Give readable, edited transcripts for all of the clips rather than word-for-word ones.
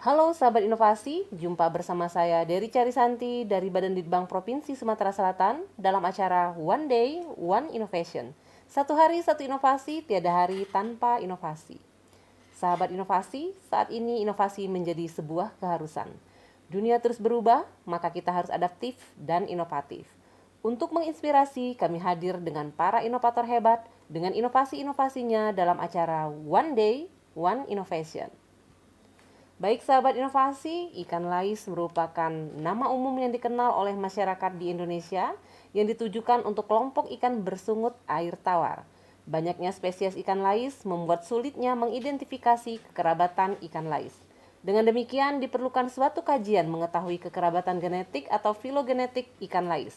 Halo sahabat inovasi, jumpa bersama saya Dery Carisanti dari Badan Litbang Provinsi Sumatera Selatan dalam acara One Day, One Innovation. Satu hari, satu inovasi, tiada hari tanpa inovasi. Sahabat inovasi, saat ini inovasi menjadi sebuah keharusan. Dunia terus berubah, maka kita harus adaptif dan inovatif. Untuk menginspirasi, kami hadir dengan para inovator hebat dengan inovasi-inovasinya dalam acara One Day, One Innovation. Baik sahabat inovasi, ikan lais merupakan nama umum yang dikenal oleh masyarakat di Indonesia yang ditujukan untuk kelompok ikan bersungut air tawar. Banyaknya spesies ikan lais membuat sulitnya mengidentifikasi kekerabatan ikan lais. Dengan demikian diperlukan suatu kajian mengetahui kekerabatan genetik atau filogenetik ikan lais.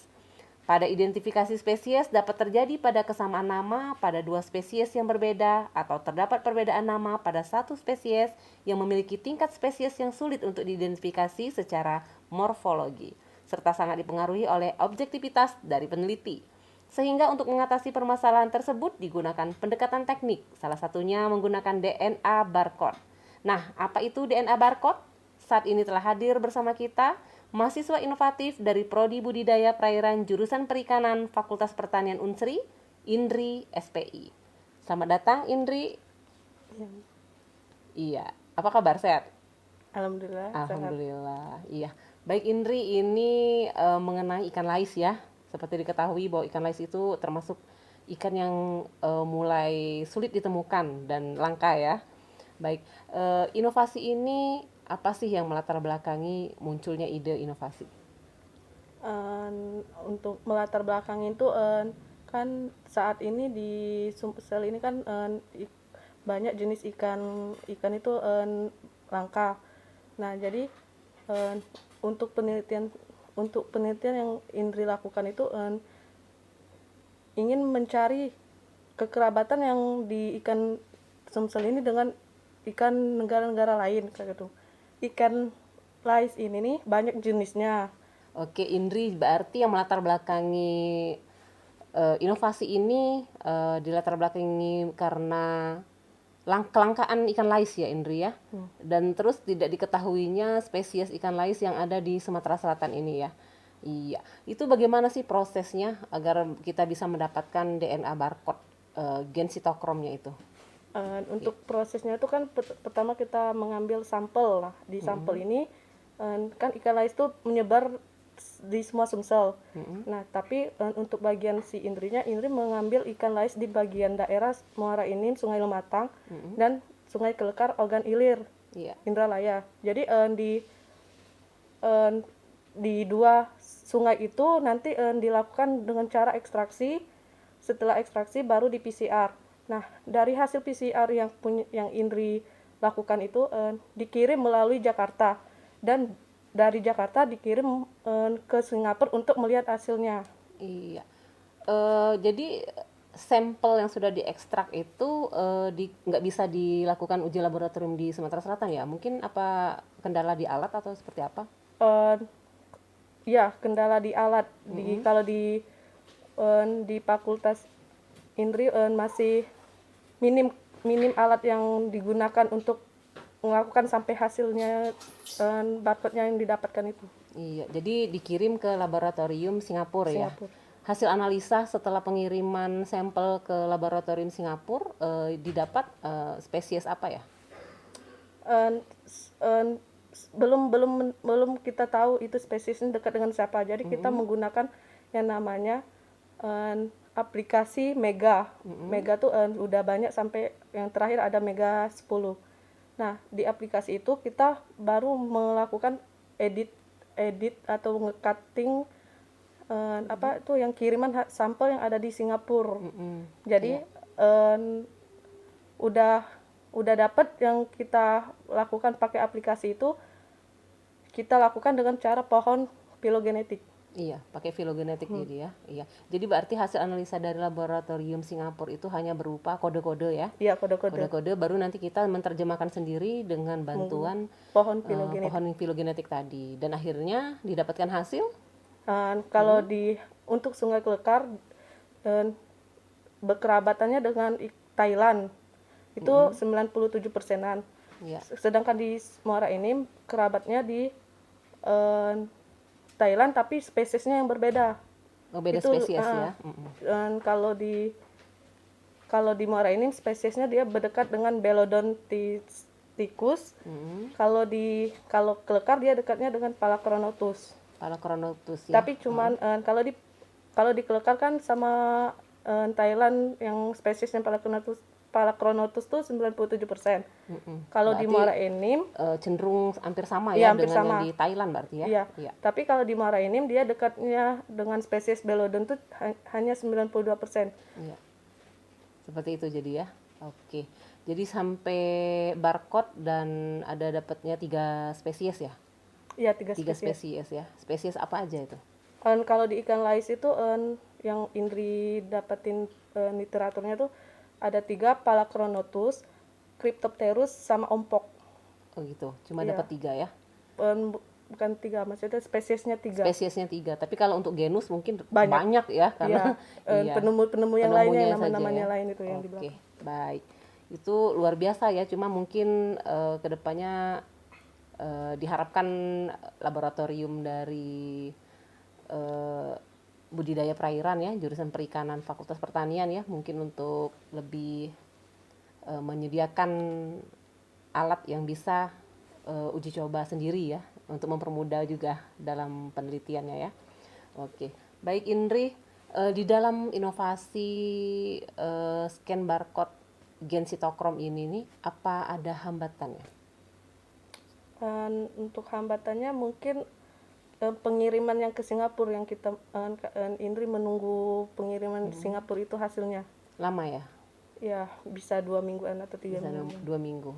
Pada identifikasi spesies dapat terjadi pada kesamaan nama pada dua spesies yang berbeda atau terdapat perbedaan nama pada satu spesies yang memiliki tingkat spesies yang sulit untuk diidentifikasi secara morfologi, serta sangat dipengaruhi oleh objektivitas dari peneliti. Sehingga untuk mengatasi permasalahan tersebut digunakan pendekatan teknik, salah satunya menggunakan DNA barcode. Nah, apa itu DNA barcode? Saat ini telah hadir bersama kita mahasiswa inovatif dari Prodi Budidaya Perairan Jurusan Perikanan Fakultas Pertanian Unsri, Indri SPI. Selamat datang Indri. Iya, apa kabar, sehat? Alhamdulillah, sehat. Alhamdulillah. Iya. Baik Indri, ini mengenai ikan lais ya. Seperti diketahui bahwa ikan lais itu termasuk ikan yang mulai sulit ditemukan dan langka ya. Baik, inovasi ini apa sih yang melatar belakangi munculnya ide inovasi? Untuk melatar belakang itu kan saat ini di Sumsel ini kan banyak jenis ikan itu langka. Nah, jadi eh, untuk penelitian yang Indri lakukan itu ingin mencari kekerabatan yang di ikan Sumsel ini dengan ikan negara-negara lain kayak gitu. Ikan lais ini nih banyak jenisnya. Oke, Indri, berarti yang melatar belakangi inovasi ini dilatar belakangi karena kelangkaan ikan lais ya Indri ya. Dan terus tidak diketahuinya spesies ikan lais yang ada di Sumatera Selatan ini ya. Iya, itu bagaimana sih prosesnya agar kita bisa mendapatkan DNA barcode gen sitokromnya itu? Untuk prosesnya itu kan pertama kita mengambil sampel. Nah, di sampel ini kan ikan lais itu menyebar di semua Sumsel. Nah, tapi untuk bagian si Indri mengambil ikan lais di bagian daerah Muara Enim, Sungai Lematang, dan Sungai Kelekar, Ogan Ilir, Iya. Indralaya. Jadi di dua sungai itu nanti dilakukan dengan cara ekstraksi. Setelah ekstraksi baru di PCR. Nah, dari hasil PCR yang Indri lakukan itu dikirim melalui Jakarta, dan dari Jakarta dikirim ke Singapura untuk melihat hasilnya. Iya. Jadi sampel yang sudah diekstrak itu nggak bisa dilakukan uji laboratorium di Sumatera Selatan ya? Mungkin apa kendala di alat atau seperti apa? Eh, ya, kendala di alat. Kalau di Fakultas Indri masih minim minim alat yang digunakan untuk melakukan sampai hasilnya barcode-nya yang didapatkan itu. Iya, jadi dikirim ke laboratorium Singapura ya. Singapura. Hasil analisa setelah pengiriman sampel ke laboratorium Singapura didapat spesies apa ya? Uh, uh, belum kita tahu itu spesiesnya dekat dengan siapa. Jadi kita menggunakan yang namanya aplikasi Mega. Mega tuh udah banyak sampai yang terakhir ada Mega 10. Nah, di aplikasi itu kita baru melakukan edit atau nge-cutting apa itu yang kiriman sampel yang ada di Singapura. Jadi udah dapat yang kita lakukan pakai aplikasi itu, kita lakukan dengan cara pohon filogenetik. Iya, pakai filogenetik jadi ya. Iya. Jadi berarti hasil analisa dari laboratorium Singapura itu hanya berupa kode-kode ya. Iya, kode-kode. Kode-kode baru nanti kita menerjemahkan sendiri dengan bantuan pohon filogenetik. pohon filogenetik tadi, dan akhirnya didapatkan hasil. Kalau untuk Sungai Kelekar berkerabatannya dengan Thailand itu 97%-an. Iya. Sedangkan di Muara Enim kerabatnya di eh, Thailand tapi spesiesnya yang berbeda. Oh, beda Itu spesies ya. dan kalau di Muara Enim spesiesnya dia berdekat dengan Belodon tikus. Kalau kelekar dia dekatnya dengan Palacronotus. Palacronotus ya. Tapi cuman kalau di kelekar kan sama Thailand yang spesiesnya Palacronotus tuh 97%. Kalau di Berarti, Muara Enim cenderung hampir sama Iya, ya hampir dengan yang sama. di Thailand berarti ya. iya. Tapi kalau di Muara Enim dia dekatnya dengan spesies Belodon tuh hanya 92%. Iya. Seperti itu jadi ya. Oke. Jadi sampai barcode dan ada dapatnya 3 spesies ya. Iya, 3 3 spesies. spesies ya. Spesies apa aja itu? Kalau di ikan lais itu yang Indri dapetin literaturnya tuh ada 3, Palacronotus, Cryptopterus sama ompok. Oh gitu. Cuma Iya. dapat 3 ya. Bukan 3, maksudnya spesiesnya 3. Spesiesnya 3. Tapi kalau untuk genus mungkin Banyak. banyak ya Iya. karena iya. Penemu-penemu yang lainnya, Penemunya saja nama-namanya ya. lain itu yang di Oke, belakang. baik. Itu luar biasa ya. Cuma mungkin kedepannya diharapkan laboratorium dari budidaya perairan ya, jurusan perikanan Fakultas Pertanian ya, mungkin untuk lebih menyediakan alat yang bisa uji coba sendiri ya, untuk mempermudah juga dalam penelitiannya ya. Oke, baik Indri, di dalam inovasi scan barcode gen sitokrom ini nih, apa ada hambatannya? Untuk hambatannya mungkin pengiriman yang ke Singapura yang kita Indri menunggu pengiriman Singapura itu hasilnya. Lama ya? Ya, bisa 2 mingguan atau 3 Bisa minggu. 2 minggu.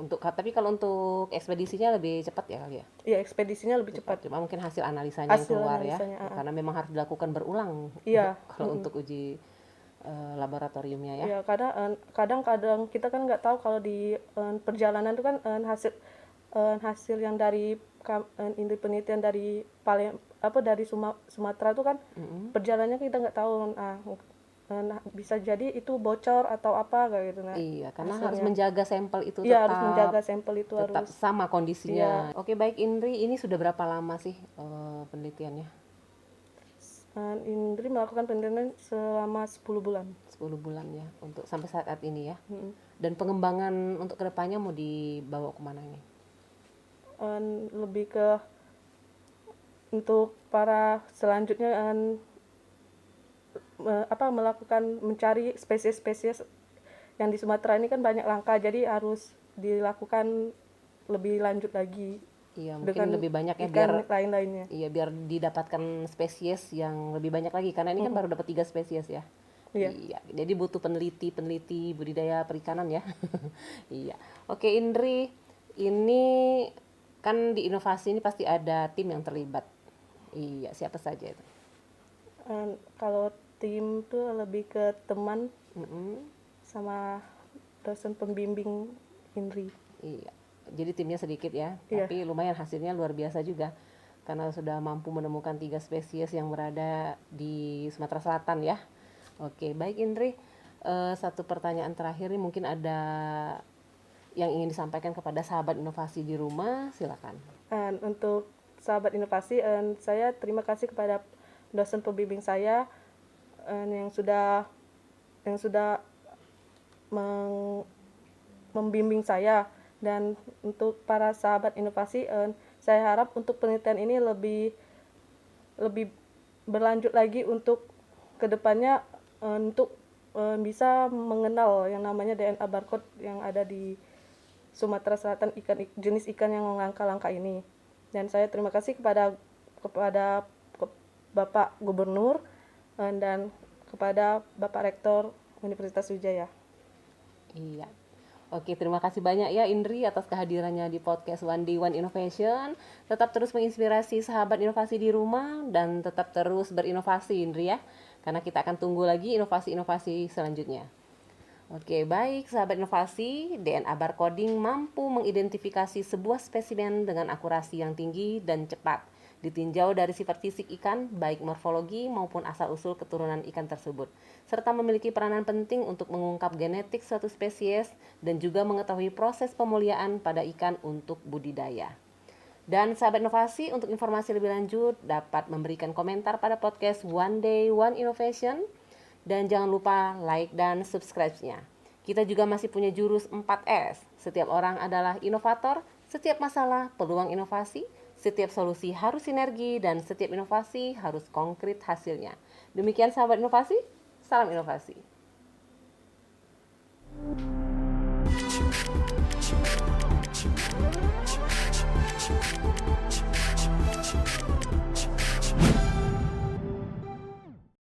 Tapi kalau untuk ekspedisinya lebih cepat ya kali ya? Iya, ekspedisinya lebih cepat. Cuma mungkin hasil analisanya yang Hasil keluar analisanya, ya, karena memang harus dilakukan berulang. Iya. Kalau untuk uji laboratoriumnya ya. Ya, kadang kita kan nggak tahu kalau di perjalanan itu kan hasil yang dari Indri penelitian dari dari Sumatera itu kan perjalanannya kita nggak tahu. Bisa jadi itu bocor atau apa kayak gitu. Nah, Iya, karena hasilnya. harus menjaga sampel itu Iya, harus menjaga sampel itu tetap harus. sama kondisinya. Oke, baik Indri, ini sudah berapa lama sih penelitiannya? Indri melakukan penelitian selama 10 bulan. 10 bulan ya, untuk sampai saat ini ya. Dan pengembangan untuk kedepannya mau dibawa kemana ini? Lebih ke untuk para selanjutnya melakukan mencari spesies-spesies yang di Sumatera ini kan banyak langka, jadi harus dilakukan lebih lanjut lagi. Iya, mungkin dengan lebih banyak ya ikan biar lain-lainnya. iya biar didapatkan spesies yang lebih banyak lagi karena ini kan baru dapat 3 spesies ya. Iya. Iya, jadi butuh peneliti budidaya perikanan ya. Iya. Oke, Indri, ini kan di inovasi ini pasti ada tim yang terlibat. Iya, siapa saja itu? Kalau tim tuh lebih ke teman Mm-mm. sama dosen pembimbing Indri. Iya. Jadi timnya sedikit ya, Iya. tapi lumayan hasilnya luar biasa juga. Karena sudah mampu menemukan 3 spesies yang berada di Sumatera Selatan ya. Oke, baik Indri. Satu pertanyaan terakhir nih, mungkin ada yang ingin disampaikan kepada sahabat inovasi di rumah, silakan. Untuk sahabat inovasi, saya terima kasih kepada dosen pembimbing saya yang sudah membimbing saya. Dan untuk para sahabat inovasi, saya harap untuk penelitian ini lebih berlanjut lagi untuk kedepannya, untuk bisa mengenal yang namanya DNA barcode yang ada di Sumatera Selatan, jenis ikan yang langka-langka ini. Dan saya terima kasih kepada Bapak Gubernur dan kepada Bapak Rektor Universitas Wijaya. Iya. Oke, terima kasih banyak ya Indri atas kehadirannya di podcast One Day One Innovation. Tetap terus menginspirasi sahabat inovasi di rumah dan tetap terus berinovasi Indri ya. Karena kita akan tunggu lagi inovasi-inovasi selanjutnya. Oke, baik sahabat inovasi, DNA barcoding mampu mengidentifikasi sebuah spesimen dengan akurasi yang tinggi dan cepat. ditinjau dari sifat fisik ikan, baik morfologi maupun asal-usul keturunan ikan tersebut, serta memiliki peranan penting untuk mengungkap genetik suatu spesies dan juga mengetahui proses pemuliaan pada ikan untuk budidaya. Dan sahabat inovasi, untuk informasi lebih lanjut dapat memberikan komentar pada podcast One Day One Innovation, dan jangan lupa like dan subscribe-nya. Kita juga masih punya jurus 4S. Setiap orang adalah inovator, setiap masalah peluang inovasi, setiap solusi harus sinergi, dan setiap inovasi harus konkret hasilnya. Demikian sahabat inovasi, salam inovasi.